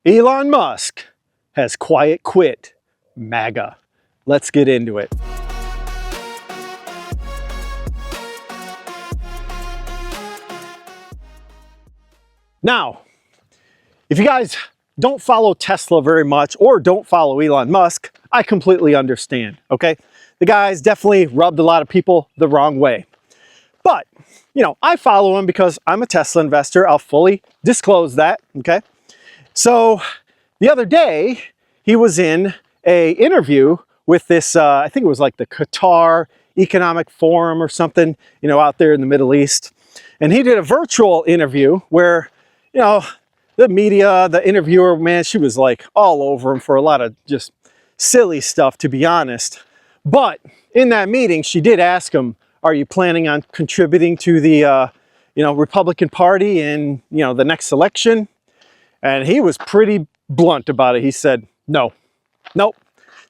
Elon Musk has quiet quit MAGA. Let's get into it. Now, if you guys don't follow Tesla very much or don't follow Elon Musk, I completely understand, okay? The guy's definitely rubbed a lot of people the wrong way. But, I follow him because I'm a Tesla investor. I'll fully disclose that, okay? So, the other day, he was in an interview with this, I think it was like the Qatar Economic Forum or something, out there in the Middle East. And he did a virtual interview where, the media, the interviewer, man, she was like all over him for a lot of just silly stuff, to be honest. But in that meeting, she did ask him, are you planning on contributing to the, Republican Party in, the next election? And he was pretty blunt about it. He said, nope,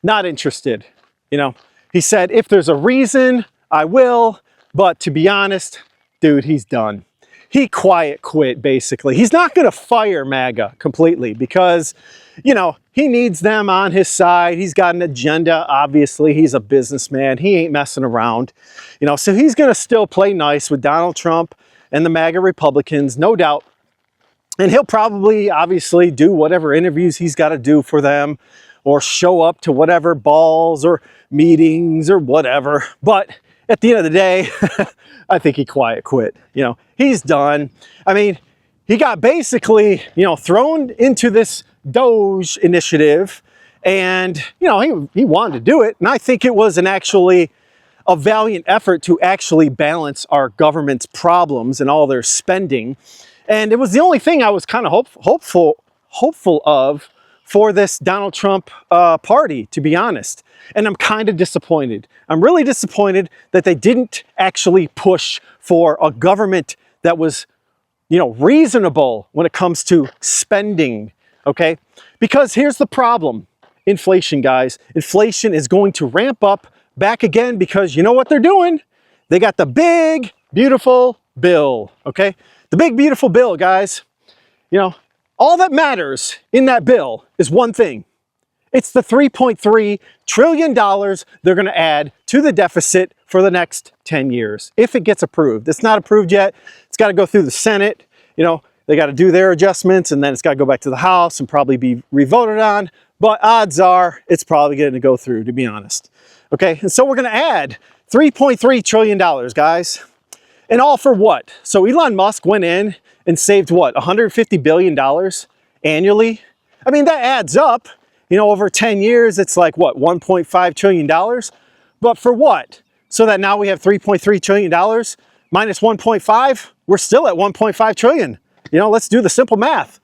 not interested. He said, if there's a reason, I will. But to be honest, dude, he's done. He quiet quit, basically. He's not going to fire MAGA completely because, he needs them on his side. He's got an agenda, obviously. He's a businessman. He ain't messing around. So he's going to still play nice with Donald Trump and the MAGA Republicans, no doubt. And he'll probably, obviously, do whatever interviews he's got to do for them or show up to whatever balls or meetings or whatever. But at the end of the day, I think he quiet quit. He's done. I mean, he got basically, thrown into this Doge initiative and, he wanted to do it. And I think it was actually a valiant effort to actually balance our government's problems and all their spending. And it was the only thing I was kind of hopeful of for this Donald Trump party, to be honest. And I'm kind of disappointed. I'm really disappointed that they didn't actually push for a government that was, reasonable when it comes to spending, okay? Because here's the problem. Inflation, guys. Inflation is going to ramp up back again because you know what they're doing? They got the big, beautiful bill, okay? The big, beautiful bill, guys. All that matters in that bill is one thing. It's the $3.3 trillion they're going to add to the deficit for the next 10 years, if it gets approved. It's not approved yet. It's got to go through the Senate. They got to do their adjustments, and then it's got to go back to the House and probably be revoted on. But odds are it's probably going to go through, to be honest. Okay, and so we're going to add $3.3 trillion, guys. And all for what? So Elon Musk went in and saved what, $150 billion annually? I mean, that adds up. Over 10 years, it's like what, $1.5 trillion? But for what? So that now we have $3.3 trillion minus 1.5, we're still at 1.5 trillion. Let's do the simple math,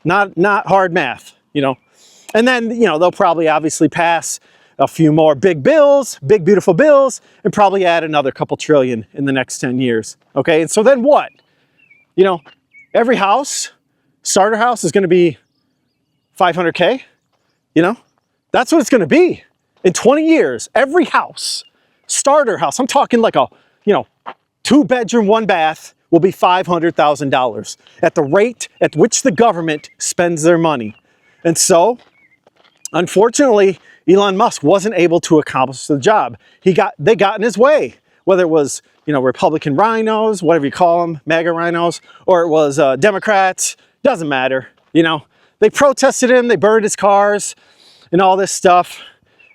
not hard math, And then, they'll probably obviously pass a few more big bills, big, beautiful bills, and probably add another couple trillion in the next 10 years. Okay, and so then what? Every house, starter house is going to be 500K. That's what it's going to be in 20 years. Every house, starter house, I'm talking like a, 2-bedroom, 1-bath will be $500,000 at the rate at which the government spends their money. And so, unfortunately, Elon Musk wasn't able to accomplish the job. They got in his way, whether it was, Republican rhinos, whatever you call them, MAGA rhinos, or it was Democrats, doesn't matter, They protested him, they burned his cars and all this stuff.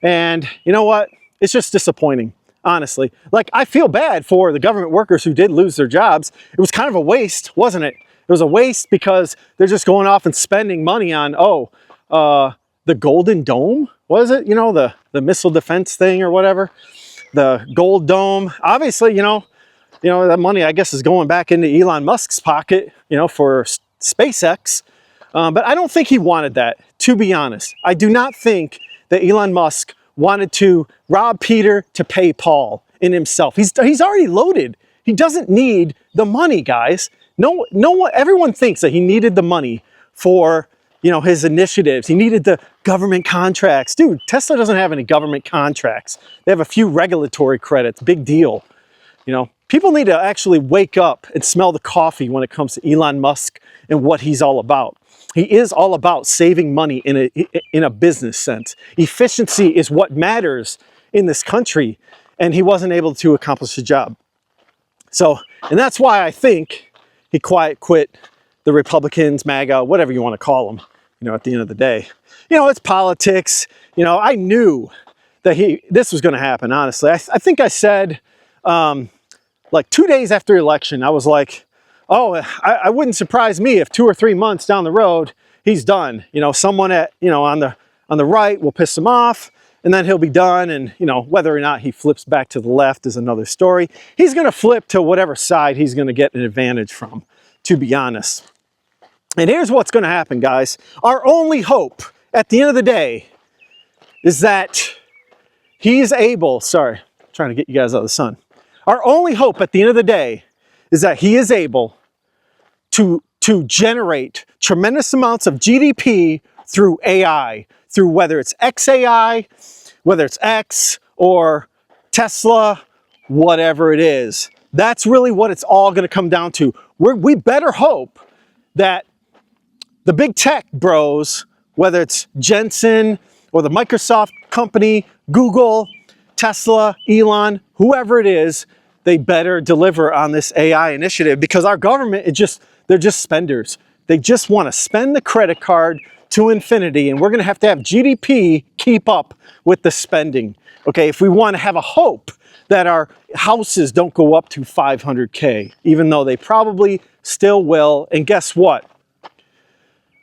And you know what? It's just disappointing, honestly. Like, I feel bad for the government workers who did lose their jobs. It was kind of a waste, wasn't it? It was a waste because they're just going off and spending money on, the Golden Dome? Was it? The missile defense thing or whatever? The Gold Dome. Obviously, that money, I guess, is going back into Elon Musk's pocket, for SpaceX. But I don't think he wanted that, to be honest. I do not think that Elon Musk wanted to rob Peter to pay Paul in himself. He's already loaded. He doesn't need the money, guys. No one, everyone thinks that he needed the money for, his initiatives. He needed the government contracts. Dude, Tesla doesn't have any government contracts. They have a few regulatory credits. Big deal. People need to actually wake up and smell the coffee when it comes to Elon Musk and what he's all about. He is all about saving money in a business sense. Efficiency is what matters in this country, and he wasn't able to accomplish the job. So, and that's why I think he quiet quit the Republicans, MAGA, whatever you want to call them, you know, at the end of the day. You know, it's politics. You know, I knew that this was going to happen, honestly. I think I said, like 2 days after election, I was like, oh, I wouldn't surprise me if 2 or 3 months down the road, he's done. You know, someone at, you know, on the right will piss him off, and then he'll be done. And, you know, whether or not he flips back to the left is another story. He's going to flip to whatever side he's going to get an advantage from, to be honest. And here's what's going to happen, guys. Our only hope at the end of the day is that he's able, sorry, I'm trying to get you guys out of the sun. Our only hope at the end of the day is that he is able to generate tremendous amounts of GDP through AI, through whether it's XAI, whether it's X or Tesla, whatever it is. That's really what it's all going to come down to. We better hope that the big tech bros, whether it's Jensen or the Microsoft company, Google, Tesla, Elon, whoever it is, they better deliver on this AI initiative, because our government, they're just spenders. They just want to spend the credit card to infinity, and we're going to have GDP keep up with the spending. Okay, if we want to have a hope that our houses don't go up to 500K, even though they probably still will. And guess what?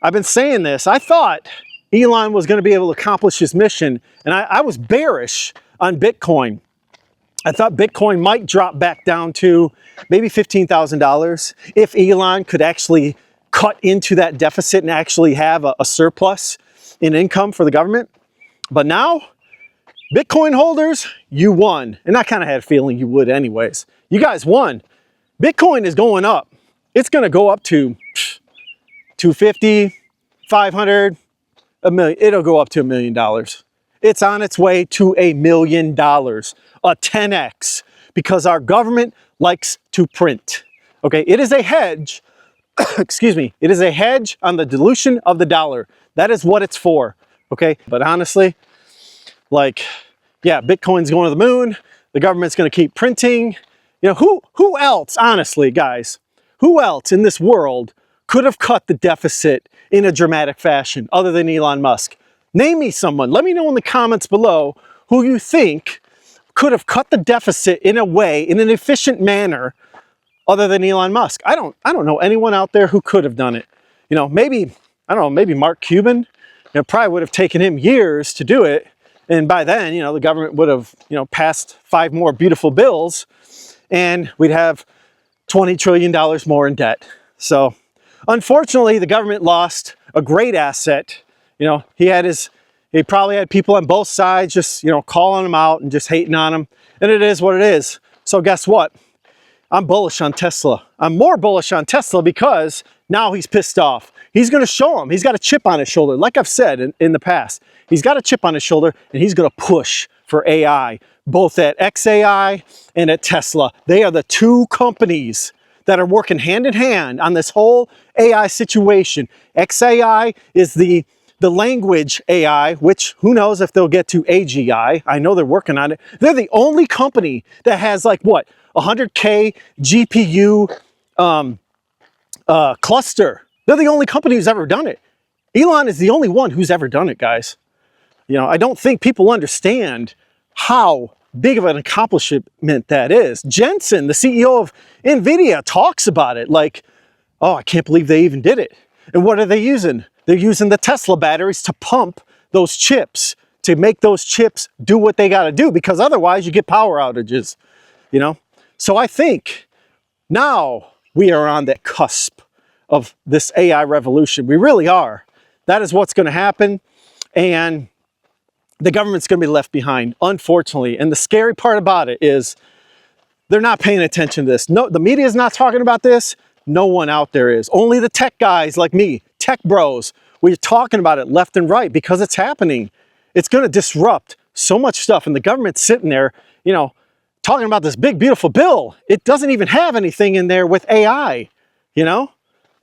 I've been saying this. I thought Elon was going to be able to accomplish his mission, and I was bearish on Bitcoin. I thought Bitcoin might drop back down to maybe $15,000 if Elon could actually cut into that deficit and actually have a surplus in income for the government. But now, Bitcoin holders, you won. And I kind of had a feeling you would anyways. You guys won. Bitcoin is going up. It's going to go up to 250, 500, a million. It'll go up to $1 million. It's on its way to $1 million, a 10x, because our government likes to print. Okay, it is a hedge, excuse me, it is a hedge on the dilution of the dollar. That is what it's for, okay? But honestly, like, yeah, Bitcoin's going to the moon, the government's gonna keep printing. You know, who else, honestly, guys, who else in this world could have cut the deficit in a dramatic fashion other than Elon Musk? Name me someone. Let me know in the comments below who you think could have cut the deficit in a way, in an efficient manner, other than Elon Musk. I don't know anyone out there who could have done it. You know, maybe, I don't know, maybe Mark Cuban. It probably would have taken him years to do it. And by then, you know, the government would have, you know, passed 5 more beautiful bills, and we'd have $20 trillion more in debt. So unfortunately, the government lost a great asset. You know, he probably had people on both sides just, you know, calling him out and just hating on him. And it is what it is. So guess what? I'm bullish on Tesla. I'm more bullish on Tesla because now he's pissed off. He's going to show him. He's got a chip on his shoulder. Like I've said in the past, he's got a chip on his shoulder, and he's going to push for AI, both at XAI and at Tesla. They are the 2 companies that are working hand in hand on this whole AI situation. XAI is the language AI, which who knows if they'll get to AGI. I know they're working on it. They're the only company that has, like, what, 100K GPU cluster. They're the only company who's ever done it. Elon is the only one who's ever done it, guys. You know, I don't think people understand how big of an accomplishment that is. Jensen, the CEO of NVIDIA, talks about it like, oh, I can't believe they even did it. And what are they using? They're using the Tesla batteries to pump those chips, to make those chips do what they got to do, because otherwise you get power outages, you know? So I think now we are on that cusp of this AI revolution. We really are. That is what's going to happen. And the government's going to be left behind, unfortunately. And the scary part about it is they're not paying attention to this. No, the media is not talking about this. No one out there is. Only the tech guys like me, tech bros, we're talking about it left and right because it's happening. It's going to disrupt so much stuff. And the government's sitting there, you know, talking about this big, beautiful bill. It doesn't even have anything in there with AI, you know?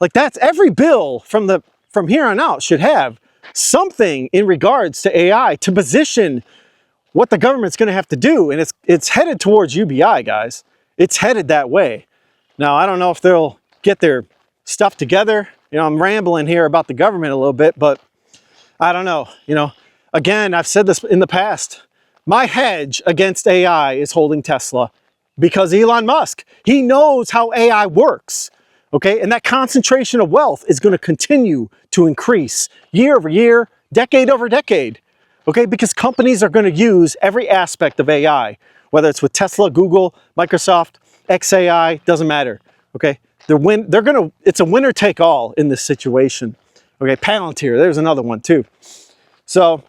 Like that's every bill from here on out should have something in regards to AI to position what the government's going to have to do. And it's headed towards UBI, guys. It's headed that way. Now, I don't know if they'll get their stuff together. You know, I'm rambling here about the government a little bit, but I don't know. You know, again, I've said this in the past. My hedge against AI is holding Tesla because Elon Musk, he knows how AI works. Okay, and that concentration of wealth is going to continue to increase year over year, decade over decade. Okay, because companies are going to use every aspect of AI, whether it's with Tesla, Google, Microsoft, XAI, doesn't matter. Okay, it's a winner take all in this situation. Okay, Palantir, there's another one too. So,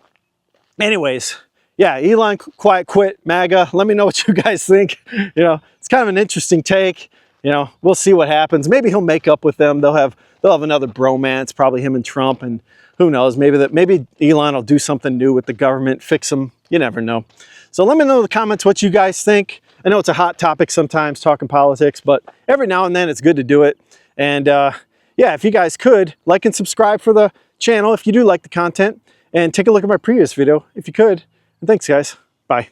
anyways, yeah, Elon quiet quit, MAGA. Let me know what you guys think. You know, it's kind of an interesting take. You know, we'll see what happens. Maybe he'll make up with them. They'll have another bromance, probably him and Trump, and who knows? Maybe Elon will do something new with the government, fix them. You never know. So let me know in the comments what you guys think. I know it's a hot topic sometimes talking politics, but every now and then it's good to do it. And yeah, if you guys could like and subscribe for the channel if you do like the content, and take a look at my previous video if you could. And thanks, guys. Bye.